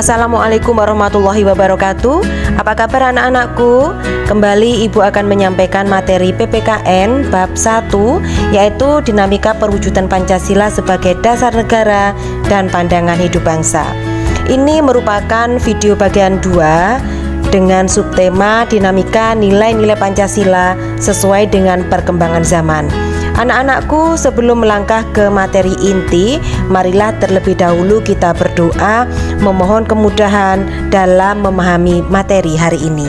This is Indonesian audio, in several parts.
Assalamualaikum warahmatullahi wabarakatuh. Apa kabar anak-anakku? Kembali Ibu akan menyampaikan materi PPKN bab 1, yaitu dinamika perwujudan Pancasila sebagai dasar negara dan pandangan hidup bangsa. Ini merupakan video bagian 2 dengan subtema dinamika nilai-nilai Pancasila sesuai dengan perkembangan zaman. Anak-anakku, sebelum melangkah ke materi inti, marilah terlebih dahulu kita berdoa memohon kemudahan dalam memahami materi hari ini.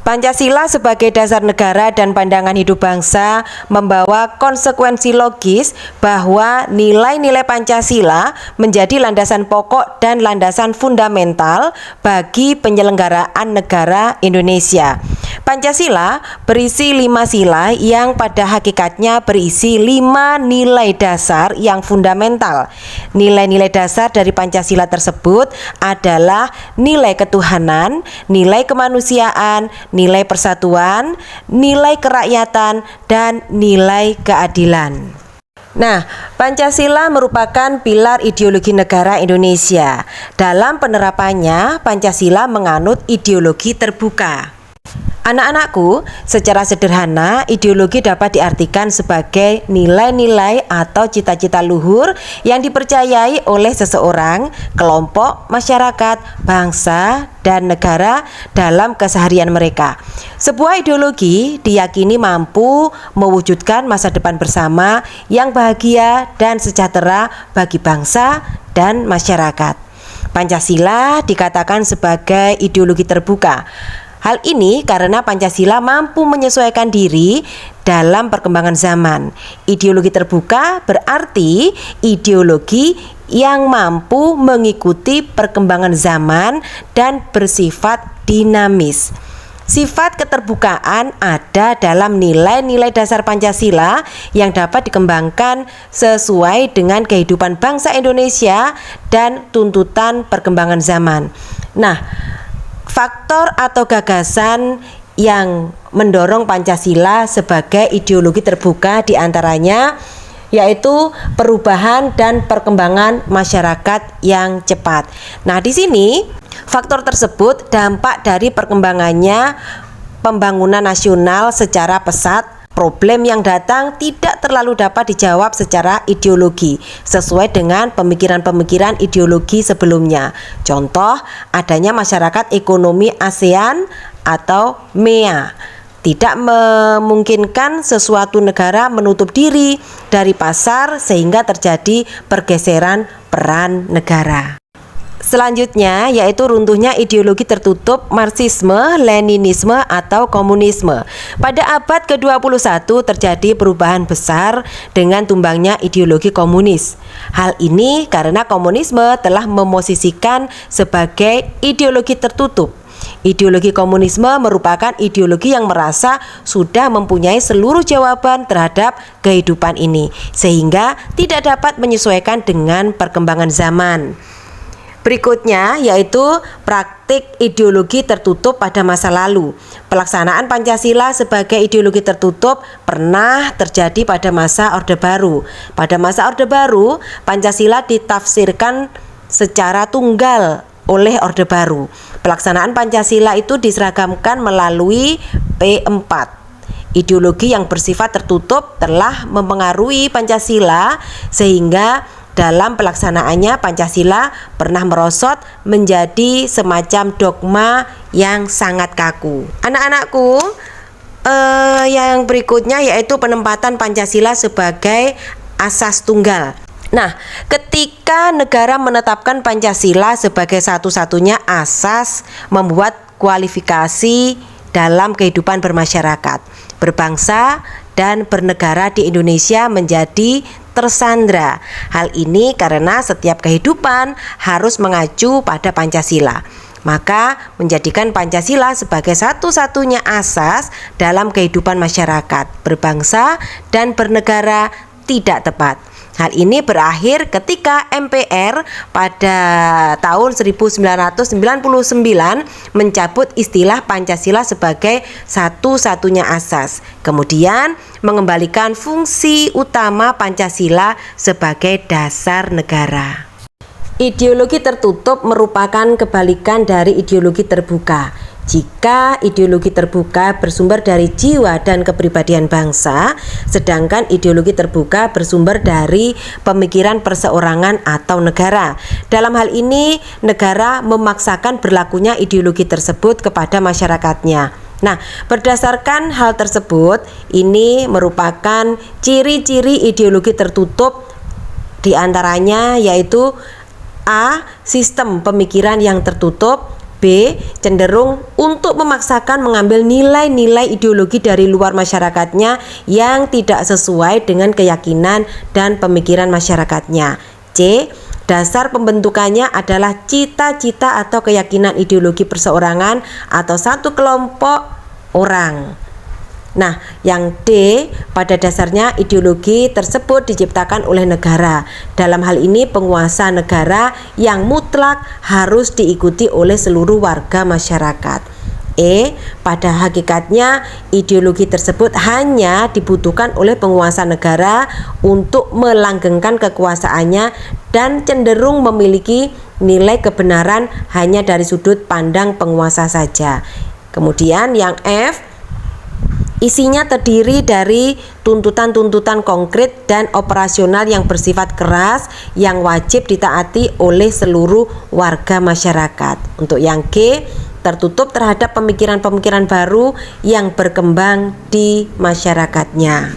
Pancasila sebagai dasar negara dan pandangan hidup bangsa membawa konsekuensi logis bahwa nilai-nilai Pancasila menjadi landasan pokok dan landasan fundamental bagi penyelenggaraan negara Indonesia. Pancasila berisi 5 sila yang pada hakikatnya berisi 5 nilai dasar yang fundamental. Nilai-nilai dasar dari Pancasila tersebut adalah nilai ketuhanan, nilai kemanusiaan, nilai persatuan, nilai kerakyatan, dan nilai keadilan. Nah, Pancasila merupakan pilar ideologi negara Indonesia. Dalam penerapannya, Pancasila menganut ideologi terbuka. Anak-anakku, secara sederhana, ideologi dapat diartikan sebagai nilai-nilai atau cita-cita luhur yang dipercayai oleh seseorang, kelompok, masyarakat, bangsa, dan negara dalam keseharian mereka. Sebuah ideologi diyakini mampu mewujudkan masa depan bersama yang bahagia dan sejahtera bagi bangsa dan masyarakat. Pancasila dikatakan sebagai ideologi terbuka. Hal ini karena Pancasila mampu menyesuaikan diri dalam perkembangan zaman. Ideologi terbuka berarti ideologi yang mampu mengikuti perkembangan zaman dan bersifat dinamis. Sifat keterbukaan ada dalam nilai-nilai dasar Pancasila yang dapat dikembangkan sesuai dengan kehidupan bangsa Indonesia dan tuntutan perkembangan zaman. Nah, faktor atau gagasan yang mendorong Pancasila sebagai ideologi terbuka diantaranya yaitu perubahan dan perkembangan masyarakat yang cepat. Nah, di sini faktor tersebut dampak dari perkembangannya pembangunan nasional secara pesat. Problem yang datang tidak terlalu dapat dijawab secara ideologi sesuai dengan pemikiran-pemikiran ideologi sebelumnya. Contoh, adanya masyarakat ekonomi ASEAN atau MEA. Tidak memungkinkan sesuatu negara menutup diri dari pasar sehingga terjadi pergeseran peran negara. Selanjutnya yaitu runtuhnya ideologi tertutup Marxisme, Leninisme atau komunisme. Pada abad ke-21 terjadi perubahan besar dengan tumbangnya ideologi komunis. Hal ini karena komunisme telah memosisikan sebagai ideologi tertutup. Ideologi komunisme merupakan ideologi yang merasa sudah mempunyai seluruh jawaban terhadap kehidupan ini, sehingga tidak dapat menyesuaikan dengan perkembangan zaman. Berikutnya yaitu praktik ideologi tertutup pada masa lalu. Pelaksanaan Pancasila sebagai ideologi tertutup pernah terjadi pada masa Orde Baru. Pada masa Orde Baru, Pancasila ditafsirkan secara tunggal oleh Orde Baru. Pelaksanaan Pancasila itu diseragamkan melalui P4. Ideologi yang bersifat tertutup telah mempengaruhi Pancasila sehingga dalam pelaksanaannya Pancasila pernah merosot menjadi semacam dogma yang sangat kaku. Anak-anakku, yang berikutnya yaitu penempatan Pancasila sebagai asas tunggal. Nah, ketika negara menetapkan Pancasila sebagai satu-satunya asas, membuat kualifikasi dalam kehidupan bermasyarakat, berbangsa, dan bernegara di Indonesia menjadi tersandra. Hal ini karena setiap kehidupan harus mengacu pada Pancasila. Maka menjadikan Pancasila sebagai satu-satunya asas dalam kehidupan masyarakat, berbangsa, dan bernegara tidak tepat. Hal ini berakhir ketika MPR pada tahun 1999 mencabut istilah Pancasila sebagai satu-satunya asas. Kemudian mengembalikan fungsi utama Pancasila sebagai dasar negara. Ideologi tertutup merupakan kebalikan dari ideologi terbuka. Jika ideologi terbuka bersumber dari jiwa dan kepribadian bangsa, sedangkan ideologi terbuka bersumber dari pemikiran perseorangan atau negara. Dalam hal ini, negara memaksakan berlakunya ideologi tersebut kepada masyarakatnya. Nah, berdasarkan hal tersebut, ini merupakan ciri-ciri ideologi tertutup, diantaranya yaitu A. Sistem pemikiran yang tertutup. B. Cenderung untuk memaksakan mengambil nilai-nilai ideologi dari luar masyarakatnya yang tidak sesuai dengan keyakinan dan pemikiran masyarakatnya. C. Dasar pembentukannya adalah cita-cita atau keyakinan ideologi perseorangan atau satu kelompok orang. Nah, yang D, pada dasarnya ideologi tersebut diciptakan oleh negara. Dalam hal ini penguasa negara yang mutlak harus diikuti oleh seluruh warga masyarakat. E, pada hakikatnya ideologi tersebut hanya dibutuhkan oleh penguasa negara untuk melanggengkan kekuasaannya dan cenderung memiliki nilai kebenaran hanya dari sudut pandang penguasa saja. Kemudian yang F, isinya terdiri dari tuntutan-tuntutan konkret dan operasional yang bersifat keras yang wajib ditaati oleh seluruh warga masyarakat. Untuk yang G, tertutup terhadap pemikiran-pemikiran baru yang berkembang di masyarakatnya.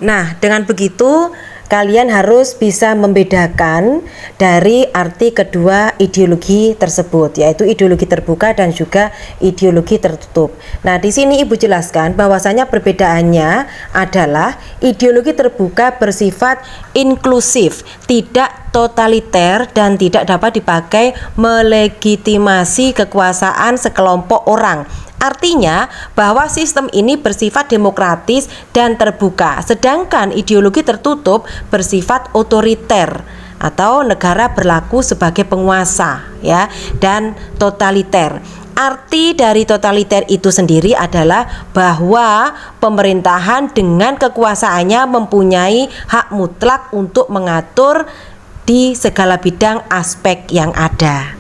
Nah, dengan begitu kalian harus bisa membedakan dari arti kedua ideologi tersebut, yaitu ideologi terbuka dan juga ideologi tertutup. Nah, di sini Ibu jelaskan bahwasanya perbedaannya adalah ideologi terbuka bersifat inklusif, tidak totaliter dan tidak dapat dipakai melegitimasi kekuasaan sekelompok orang. Artinya bahwa sistem ini bersifat demokratis dan terbuka, sedangkan ideologi tertutup bersifat otoriter atau negara berlaku sebagai penguasa, ya, dan totaliter. Arti dari totaliter itu sendiri adalah bahwa pemerintahan dengan kekuasaannya mempunyai hak mutlak untuk mengatur di segala bidang aspek yang ada.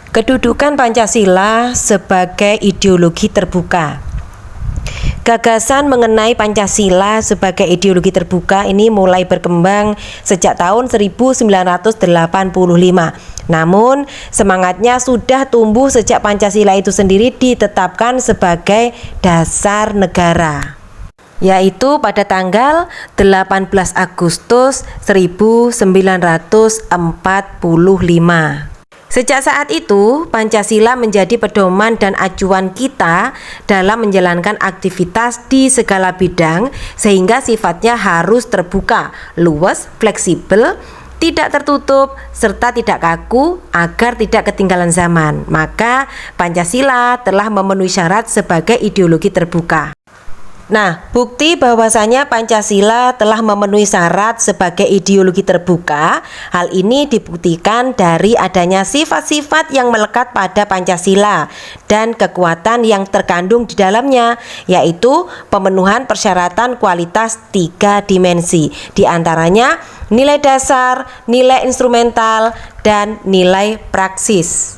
Kedudukan Pancasila sebagai ideologi terbuka. Gagasan mengenai Pancasila sebagai ideologi terbuka ini mulai berkembang sejak tahun 1985. Namun, semangatnya sudah tumbuh sejak Pancasila itu sendiri ditetapkan sebagai dasar negara, yaitu pada tanggal 18 Agustus 1945. Sejak saat itu, Pancasila menjadi pedoman dan acuan kita dalam menjalankan aktivitas di segala bidang, sehingga sifatnya harus terbuka, luas, fleksibel, tidak tertutup, serta tidak kaku agar tidak ketinggalan zaman. Maka Pancasila telah memenuhi syarat sebagai ideologi terbuka. Nah, bukti bahwasanya Pancasila telah memenuhi syarat sebagai ideologi terbuka, hal ini dibuktikan dari adanya sifat-sifat yang melekat pada Pancasila dan kekuatan yang terkandung di dalamnya, yaitu pemenuhan persyaratan kualitas 3 dimensi, di antaranya nilai dasar, nilai instrumental, dan nilai praksis.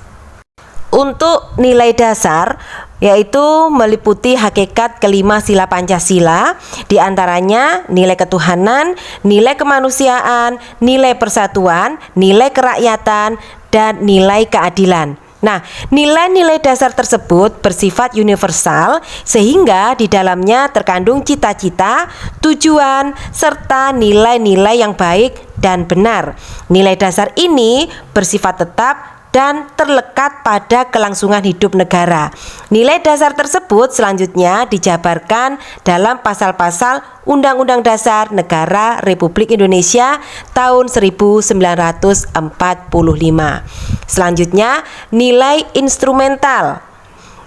Untuk nilai dasar, yaitu meliputi hakikat kelima sila Pancasila, diantaranya nilai ketuhanan, nilai kemanusiaan, nilai persatuan, nilai kerakyatan, dan nilai keadilan. Nah, nilai-nilai dasar tersebut bersifat universal sehingga di dalamnya terkandung cita-cita, tujuan, serta nilai-nilai yang baik dan benar. Nilai dasar ini bersifat tetap dan terlekat pada kelangsungan hidup negara. Nilai dasar tersebut selanjutnya dijabarkan dalam pasal-pasal Undang-Undang Dasar Negara Republik Indonesia tahun 1945. Selanjutnya, nilai instrumental,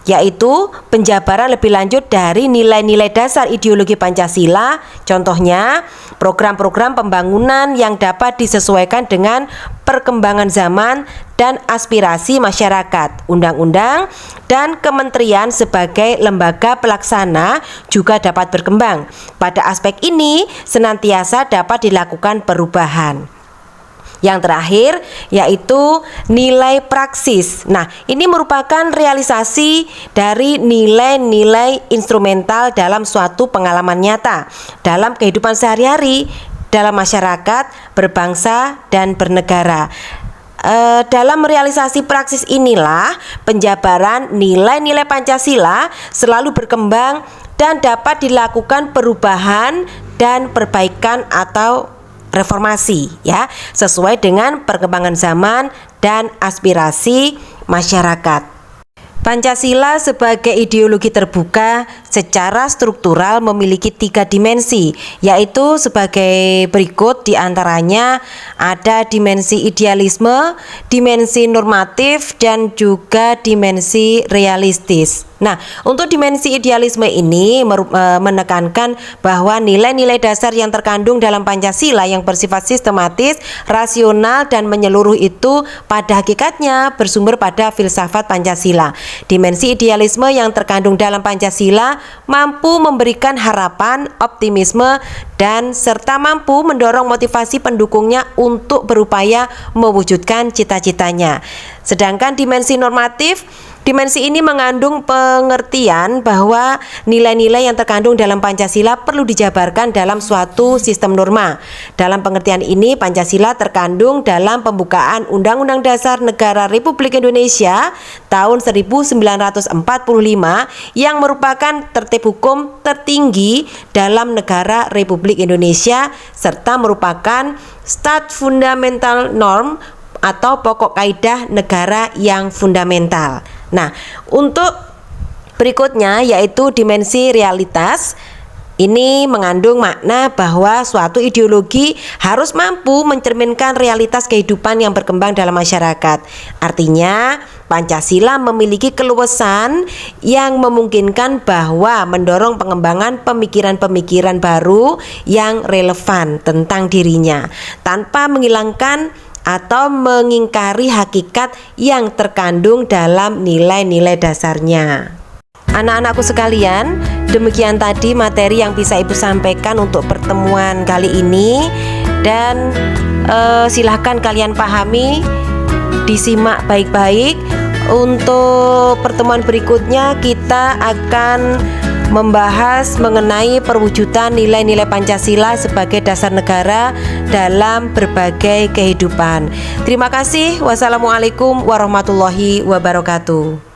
yaitu penjabaran lebih lanjut dari nilai-nilai dasar ideologi Pancasila. Contohnya, program-program pembangunan yang dapat disesuaikan dengan perkembangan zaman dan aspirasi masyarakat. Undang-undang dan kementerian sebagai lembaga pelaksana juga dapat berkembang. Pada aspek ini senantiasa dapat dilakukan perubahan. Yang terakhir yaitu nilai praksis. Nah, ini merupakan realisasi dari nilai-nilai instrumental dalam suatu pengalaman nyata dalam kehidupan sehari-hari dalam masyarakat, berbangsa, dan bernegara. Dalam realisasi praksis inilah penjabaran nilai-nilai Pancasila selalu berkembang dan dapat dilakukan perubahan dan perbaikan atau reformasi ya, sesuai dengan perkembangan zaman dan aspirasi masyarakat. Pancasila sebagai ideologi terbuka secara struktural memiliki 3 dimensi, yaitu sebagai berikut. Diantaranya ada dimensi idealisme, dimensi normatif, dan juga dimensi realistis. Nah, untuk dimensi idealisme ini menekankan bahwa nilai-nilai dasar yang terkandung dalam Pancasila yang bersifat sistematis, rasional, dan menyeluruh itu pada hakikatnya bersumber pada filsafat Pancasila. Dimensi idealisme yang terkandung dalam Pancasila mampu memberikan harapan, optimisme, dan serta mampu mendorong motivasi pendukungnya untuk berupaya mewujudkan cita-citanya. Sedangkan dimensi normatif, dimensi ini mengandung pengertian bahwa nilai-nilai yang terkandung dalam Pancasila perlu dijabarkan dalam suatu sistem norma. Dalam pengertian ini, Pancasila terkandung dalam pembukaan Undang-Undang Dasar Negara Republik Indonesia tahun 1945 yang merupakan tertib hukum tertinggi dalam negara Republik Indonesia serta merupakan stat fundamental norm atau pokok kaidah negara yang fundamental. Nah, untuk berikutnya yaitu dimensi realitas. Ini mengandung makna bahwa suatu ideologi harus mampu mencerminkan realitas kehidupan yang berkembang dalam masyarakat. Artinya, Pancasila memiliki keluasan yang memungkinkan bahwa mendorong pengembangan pemikiran-pemikiran baru yang relevan tentang dirinya tanpa menghilangkan atau mengingkari hakikat yang terkandung dalam nilai-nilai dasarnya. Anak-anakku sekalian, demikian tadi materi yang bisa Ibu sampaikan untuk pertemuan kali ini. Dan silahkan kalian pahami, disimak baik-baik. Untuk pertemuan berikutnya kita akan membahas mengenai perwujudan nilai-nilai Pancasila sebagai dasar negara dalam berbagai kehidupan. Terima kasih. Wassalamualaikum warahmatullahi wabarakatuh.